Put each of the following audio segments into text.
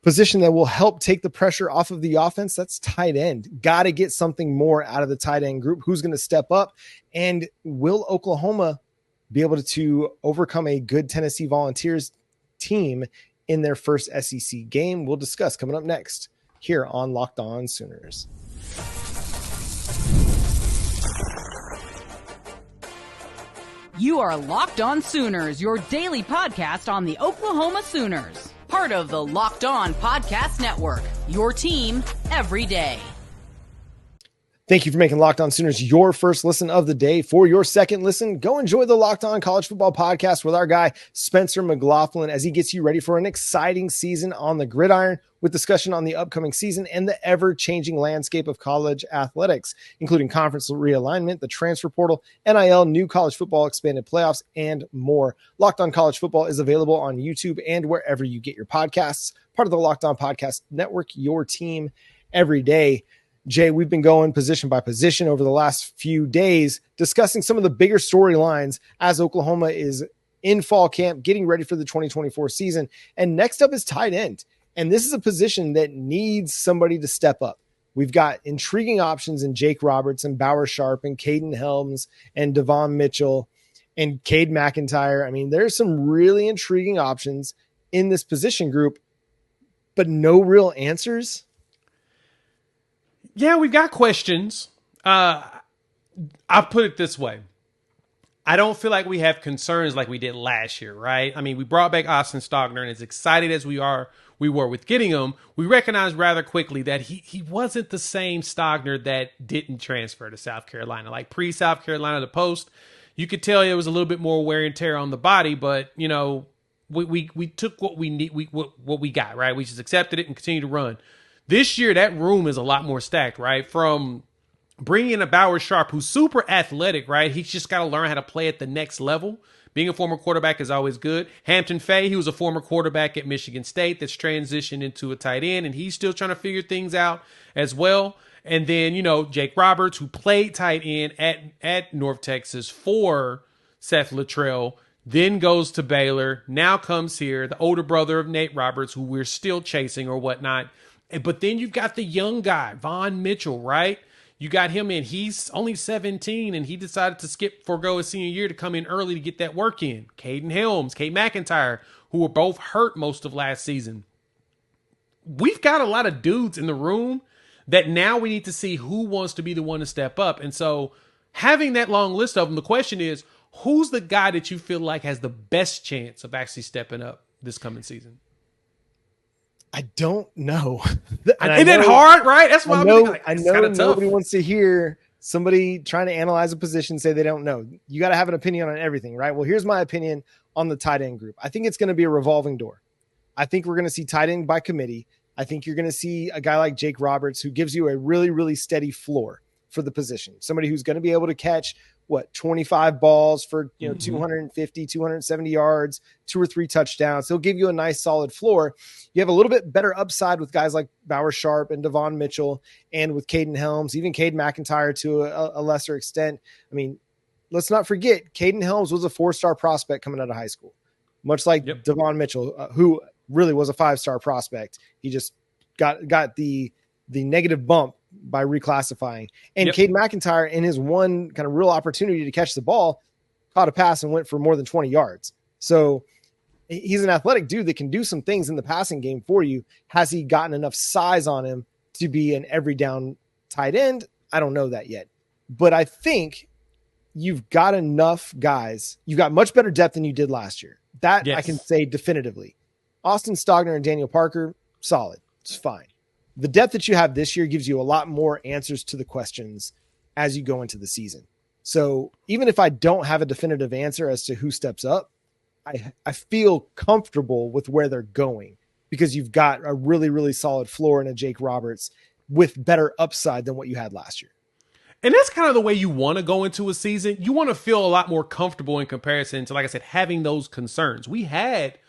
Position that will help take the pressure off of the offense, that's tight end. Got to get something more out of the tight end group. Who's going to step up? And will Oklahoma be able to overcome a good Tennessee Volunteers team in their first SEC game? We'll discuss coming up next here on Locked On Sooners. You are Locked On Sooners, your daily podcast on the Oklahoma Sooners. Part of the Locked On Podcast Network, your team every day. Thank you for making Locked On Sooners your first listen of the day. For your second listen, go enjoy the Locked On College Football Podcast with our guy, Spencer McLaughlin, as he gets you ready for an exciting season on the gridiron with discussion on the upcoming season and the ever-changing landscape of college athletics, including conference realignment, the transfer portal, NIL, new college football, expanded playoffs, and more. Locked On College Football is available on YouTube and wherever you get your podcasts. Part of the Locked On Podcast Network, your team every day. Jay, we've been going position by position over the last few days, discussing some of the bigger storylines as Oklahoma is in fall camp, getting ready for the 2024 season. And next up is tight end. And this is a position that needs somebody to step up. We've got intriguing options in Jake Roberts and Bauer Sharp and Caden Helms and Devon Mitchell and Cade McIntyre. I mean, there's some really intriguing options in this position group, but no real answers. Yeah, we've got questions. I'll put it this way. I don't feel like we have concerns like we did last year, right? I mean, we brought back Austin Stogner, and as excited as we were with getting him, we recognized rather quickly that he wasn't the same Stogner that didn't transfer to South Carolina. Like pre-South Carolina, the post, you could tell it was a little bit more wear and tear on the body, but, you know, we took what we need, what we got, right? We just accepted it and continued to run. This year, that room is a lot more stacked, right? From bringing in a Bauer Sharp, who's super athletic, right? He's just got to learn how to play at the next level. Being a former quarterback is always good. Hampton Fay, he was a former quarterback at Michigan State that's transitioned into a tight end, and he's still trying to figure things out as well. And then, you know, Jake Roberts, who played tight end at North Texas for Seth Luttrell, then goes to Baylor, now comes here, the older brother of Nate Roberts, who we're still chasing or whatnot. But then you've got the young guy, Von Mitchell, right? You got him in. He's only 17, and he decided to forego his senior year to come in early to get that work in. Caden Helms, Cade McIntyre, who were both hurt most of last season. We've got a lot of dudes in the room that now we need to see who wants to be the one to step up. And so having that long list of them, the question is, who's the guy that you feel like has the best chance of actually stepping up this coming season? I don't know. Isn't that hard, right? That's why I know nobody wants to hear somebody trying to analyze a position say they don't know. You got to have an opinion on everything, right? Well, here's my opinion on the tight end group. I think it's going to be a revolving door. I think we're going to see tight end by committee. I think you're going to see a guy like Jake Roberts who gives you a really, really steady floor for the position. Somebody who's going to be able to catch 25 balls for 250, 270 yards, 2 or 3 touchdowns. He'll give you a nice solid floor. You have a little bit better upside with guys like Bauer Sharp and Devon Mitchell and with Caden Helms, even Cade McIntyre to a lesser extent. I mean, let's not forget, Caden Helms was a 4-star prospect coming out of high school, much like Devon Mitchell, who really was a 5-star prospect. He just got the negative bump by reclassifying. And Cade McIntyre, in his one kind of real opportunity to catch the ball, caught a pass and went for more than 20 yards. So he's an athletic dude that can do some things in the passing game for you. Has he gotten enough size on him to be an every down tight end? I don't know that yet. But I think you've got enough guys. You've got much better depth than you did last year. That I can say definitively. Austin Stogner and Daniel Parker, solid. It's fine. The depth that you have this year gives you a lot more answers to the questions as you go into the season. So even if I don't have a definitive answer as to who steps up, I feel comfortable with where they're going because you've got a really, really solid floor in a Jake Roberts with better upside than what you had last year. And that's kind of the way you want to go into a season. You want to feel a lot more comfortable in comparison to, like I said, having those concerns. We had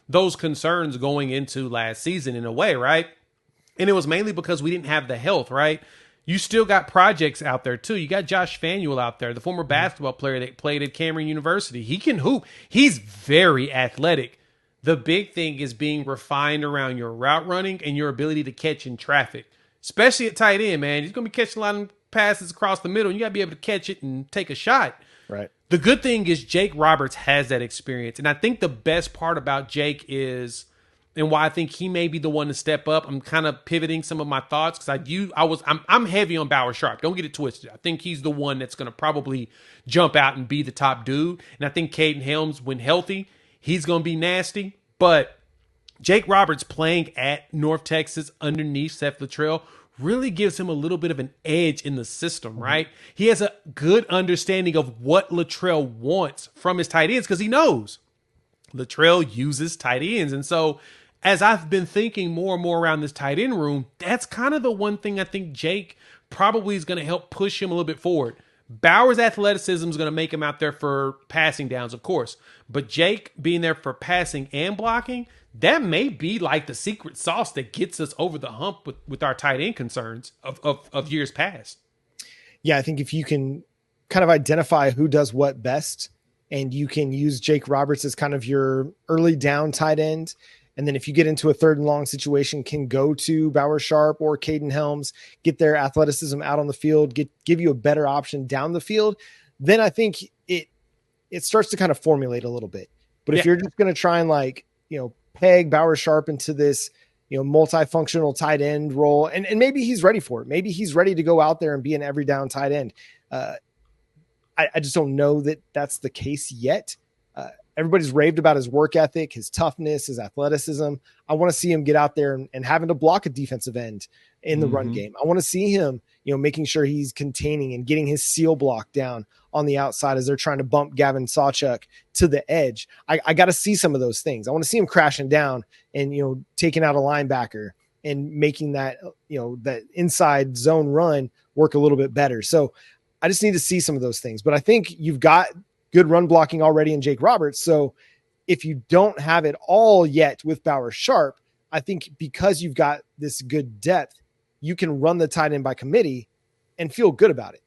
those concerns going into last season in a way, right? And it was mainly because we didn't have the health, right? You still got projects out there, too. You got Josh Fanuel out there, the former basketball player that played at Cameron University. He can hoop. He's very athletic. The big thing is being refined around your route running and your ability to catch in traffic, especially at tight end, man. You're going to be catching a lot of passes across the middle, and you got to be able to catch it and take a shot. Right. The good thing is Jake Roberts has that experience. And I think the best part about Jake is, and why I think he may be the one to step up. I'm kind of pivoting some of my thoughts because I'm heavy on Bauer Sharp. Don't get it twisted. I think he's the one that's going to probably jump out and be the top dude. And I think Caden Helms, when healthy, he's going to be nasty. But Jake Roberts playing at North Texas underneath Seth Luttrell really gives him a little bit of an edge in the system, right? He has a good understanding of what Luttrell wants from his tight ends because he knows Luttrell uses tight ends. And so as I've been thinking more and more around this tight end room, that's kind of the one thing I think Jake probably is going to help push him a little bit forward. Bauer's athleticism is going to make him out there for passing downs, of course. But Jake being there for passing and blocking, that may be like the secret sauce that gets us over the hump with our tight end concerns of years past. Yeah, I think if you can kind of identify who does what best, and you can use Jake Roberts as kind of your early down tight end, and then if you get into a third and long situation, can go to Bauer Sharp or Caden Helms, get their athleticism out on the field, give you a better option down the field, then I think it starts to kind of formulate a little bit. But if you're just going to try and peg Bauer Sharp into this, multifunctional tight end role, and maybe he's ready for it. Maybe he's ready to go out there and be an every down tight end. I just don't know that that's the case yet. Everybody's raved about his work ethic, his toughness, his athleticism. I want to see him get out there and having to block a defensive end in the run game. I want to see him, making sure he's containing and getting his seal block down on the outside as they're trying to bump Gavin Sawchuk to the edge. I got to see some of those things. I want to see him crashing down and, taking out a linebacker and making that, that inside zone run work a little bit better. So I just need to see some of those things. But I think you've got good run blocking already in Jake Roberts. So if you don't have it all yet with Bauer Sharp, I think because you've got this good depth, you can run the tight end by committee and feel good about it.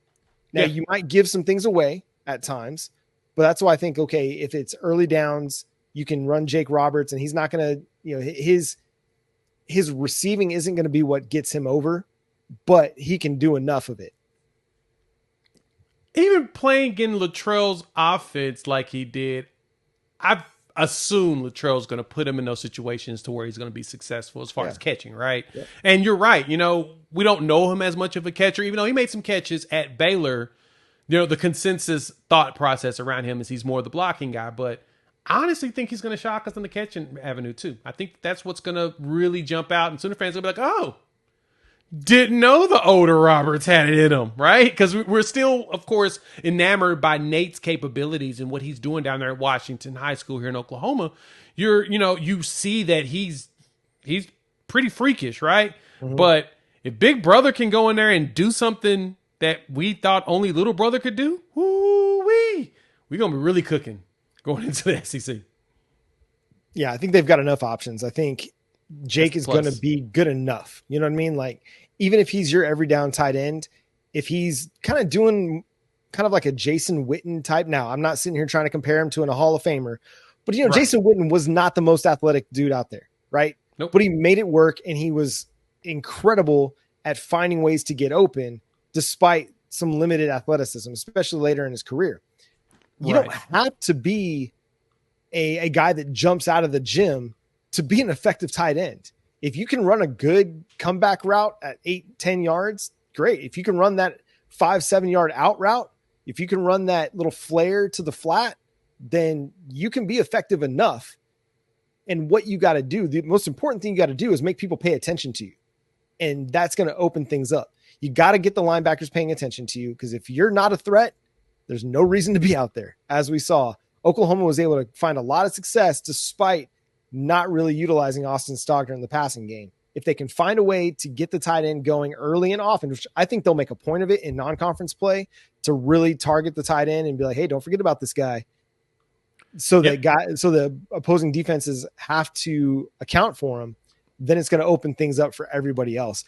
Now you might give some things away at times, but that's why I think, okay, if it's early downs, you can run Jake Roberts and he's not going to, his receiving isn't going to be what gets him over, but he can do enough of it. Even playing in Luttrell's offense like he did, I assume Luttrell's going to put him in those situations to where he's going to be successful as far as catching, right? Yeah. And you're right. We don't know him as much of a catcher, even though he made some catches at Baylor. The consensus thought process around him is he's more the blocking guy, but I honestly think he's going to shock us on the catching avenue too. I think that's what's going to really jump out, and Sooner fans will be like, oh, didn't know the older Roberts had it in him, right? Because we're still, of course, enamored by Nate's capabilities and what he's doing down there at Washington High School here in Oklahoma. You see that he's pretty freakish, right? Mm-hmm. But if Big Brother can go in there and do something that we thought only Little Brother could do, we're going to be really cooking going into the SEC. Yeah, I think they've got enough options. I think Jake is going to be good enough. You know what I mean? Like, even if he's your every down tight end, if he's kind of doing kind of like a Jason Witten type. Now, I'm not sitting here trying to compare him to a Hall of Famer, but right. Jason Witten was not the most athletic dude out there, right? Nope. But he made it work, and he was incredible at finding ways to get open despite some limited athleticism, especially later in his career. You don't have to be a guy that jumps out of the gym to be an effective tight end. If you can run a good comeback route at 8-10 yards, great. If you can run that 5-7 yard out route, if you can run that little flare to the flat, then you can be effective enough. And what you got to do, the most important thing you got to do is make people pay attention to you. And that's going to open things up. You got to get the linebackers paying attention to you, because if you're not a threat, there's no reason to be out there. As we saw, Oklahoma was able to find a lot of success despite not really utilizing Austin Stogner in the passing game. If they can find a way to get the tight end going early and often, which I think they'll make a point of it in non-conference play, to really target the tight end and be like, hey, don't forget about this guy. So the opposing defenses have to account for him. Then it's going to open things up for everybody else.